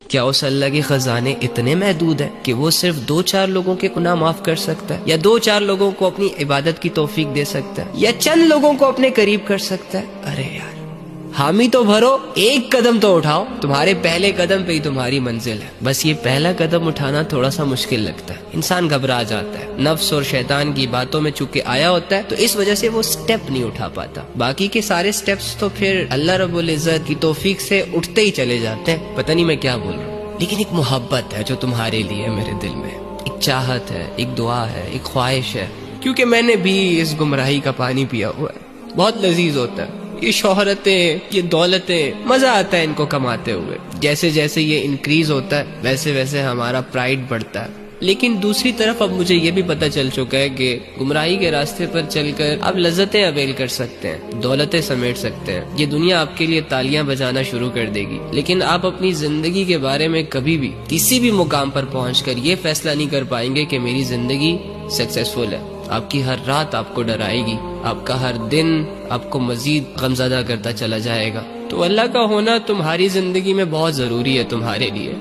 کیا اس اللہ کے خزانے اتنے محدود ہیں کہ وہ صرف 2-4 لوگوں کے گناہ معاف کر سکتا ہے، یا 2-4 لوگوں کو اپنی عبادت کی توفیق دے سکتا ہے، یا چند لوگوں کو اپنے قریب کر سکتا ہے؟ ارے یار، حامی تو بھرو، ایک قدم تو اٹھاؤ، تمہارے پہلے قدم پہ ہی تمہاری منزل ہے۔ بس یہ پہلا قدم اٹھانا تھوڑا سا مشکل لگتا ہے، انسان گھبرا جاتا ہے، نفس اور شیطان کی باتوں میں چونکہ آیا ہوتا ہے تو اس وجہ سے وہ سٹیپ نہیں اٹھا پاتا۔ باقی کے سارے سٹیپس تو پھر اللہ رب العزت کی توفیق سے اٹھتے ہی چلے جاتے ہیں۔ پتہ نہیں میں کیا بول رہا ہوں، لیکن ایک محبت ہے جو تمہارے لیے میرے دل میں، ایک چاہت ہے، ایک دعا ہے، ایک خواہش ہے، کیونکہ میں نے بھی اس گمراہی کا پانی پیا ہوا ہے۔ بہت لذیذ ہوتا ہے یہ شہرتیں، یہ دولتیں، مزہ آتا ہے ان کو کماتے ہوئے۔ جیسے جیسے یہ انکریز ہوتا ہے ویسے ویسے ہمارا پرائیڈ بڑھتا ہے۔ لیکن دوسری طرف اب مجھے یہ بھی پتہ چل چکا ہے کہ گمراہی کے راستے پر چل کر آپ لذتیں اویل کر سکتے ہیں، دولتیں سمیٹ سکتے ہیں، یہ دنیا آپ کے لیے تالیاں بجانا شروع کر دے گی، لیکن آپ اپنی زندگی کے بارے میں کبھی بھی کسی بھی مقام پر پہنچ کر یہ فیصلہ نہیں کر پائیں گے کہ میری زندگی سکسیسفل ہے۔ آپ کی ہر رات آپ کو ڈرائے گی، آپ کا ہر دن آپ کو مزید غمزدہ کرتا چلا جائے گا۔ تو اللہ کا ہونا تمہاری زندگی میں بہت ضروری ہے تمہارے لیے،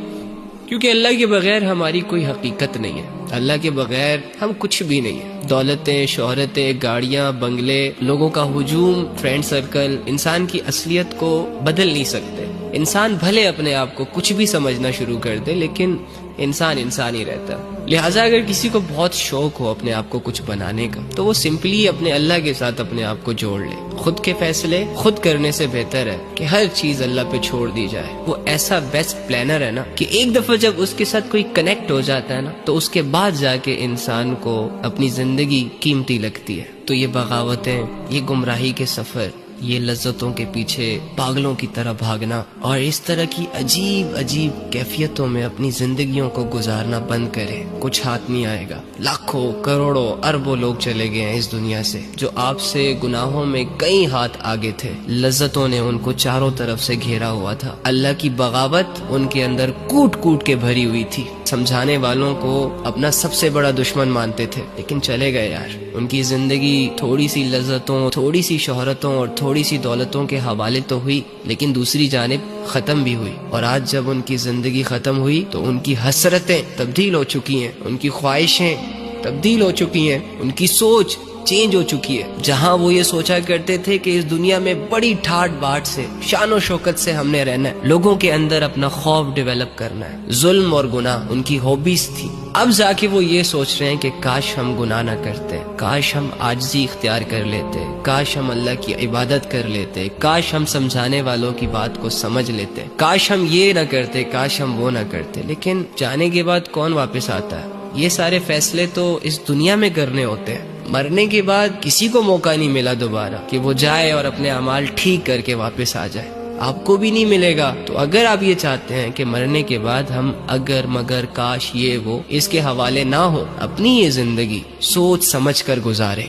کیونکہ اللہ کے بغیر ہماری کوئی حقیقت نہیں ہے، اللہ کے بغیر ہم کچھ بھی نہیں ہیں۔ دولتیں، شہرتیں، گاڑیاں، بنگلے، لوگوں کا ہجوم، فرینڈ سرکل انسان کی اصلیت کو بدل نہیں سکتے۔ انسان بھلے اپنے آپ کو کچھ بھی سمجھنا شروع کر دے، لیکن انسان انسان ہی رہتا ہے۔ لہٰذا اگر کسی کو بہت شوق ہو اپنے آپ کو کچھ بنانے کا تو وہ سمپلی اپنے اللہ کے ساتھ اپنے آپ کو جوڑ لے۔ خود کے فیصلے خود کرنے سے بہتر ہے کہ ہر چیز اللہ پہ چھوڑ دی جائے۔ وہ ایسا بیسٹ پلانر ہے نا کہ ایک دفعہ جب اس کے ساتھ کوئی کنیکٹ ہو جاتا ہے نا تو اس کے بعد جا کے انسان کو اپنی زندگی قیمتی لگتی ہے۔ تو یہ بغاوتیں، یہ گمراہی کے سفر، یہ لذتوں کے پیچھے پاگلوں کی طرح بھاگنا اور اس طرح کی عجیب عجیب کیفیتوں میں اپنی زندگیوں کو گزارنا بند کریں۔ کچھ ہاتھ نہیں آئے گا۔ لاکھوں، کروڑوں، اربوں لوگ چلے گئے ہیں اس دنیا سے جو آپ سے گناہوں میں کئی ہاتھ آگے تھے۔ لذتوں نے ان کو چاروں طرف سے گھیرا ہوا تھا، اللہ کی بغاوت ان کے اندر کوٹ کوٹ کے بھری ہوئی تھی۔ سمجھانے والوں کو اپنا سب سے بڑا دشمن مانتے تھے، لیکن چلے گئے یار۔ ان کی زندگی تھوڑی سی لذتوں، تھوڑی سی شہرتوں اور تھوڑی سی دولتوں کے حوالے تو ہوئی، لیکن دوسری جانب ختم بھی ہوئی۔ اور آج جب ان کی زندگی ختم ہوئی تو ان کی حسرتیں تبدیل ہو چکی ہیں، ان کی خواہشیں تبدیل ہو چکی ہیں، ان کی سوچ چینج ہو چکی ہے۔ جہاں وہ یہ سوچا کرتے تھے کہ اس دنیا میں بڑی ٹھاٹ باٹ سے، شان و شوکت سے ہم نے رہنا ہے، لوگوں کے اندر اپنا خوف ڈیولپ کرنا ہے، ظلم اور گناہ ان کی ہابیز تھی، اب جا کے وہ یہ سوچ رہے ہیں کہ کاش ہم گناہ نہ کرتے، کاش ہم عاجزی اختیار کر لیتے، کاش ہم اللہ کی عبادت کر لیتے، کاش ہم سمجھانے والوں کی بات کو سمجھ لیتے، کاش ہم یہ نہ کرتے، کاش ہم وہ نہ کرتے۔ لیکن جانے کے بعد کون واپس آتا ہے؟ یہ سارے فیصلے تو اس دنیا میں کرنے ہوتے ہیں، مرنے کے بعد کسی کو موقع نہیں ملا دوبارہ کہ وہ جائے اور اپنے اعمال ٹھیک کر کے واپس آ جائے، آپ کو بھی نہیں ملے گا۔ تو اگر آپ یہ چاہتے ہیں کہ مرنے کے بعد ہم اگر مگر کاش یہ وہ اس کے حوالے نہ ہو، اپنی یہ زندگی سوچ سمجھ کر گزاریں۔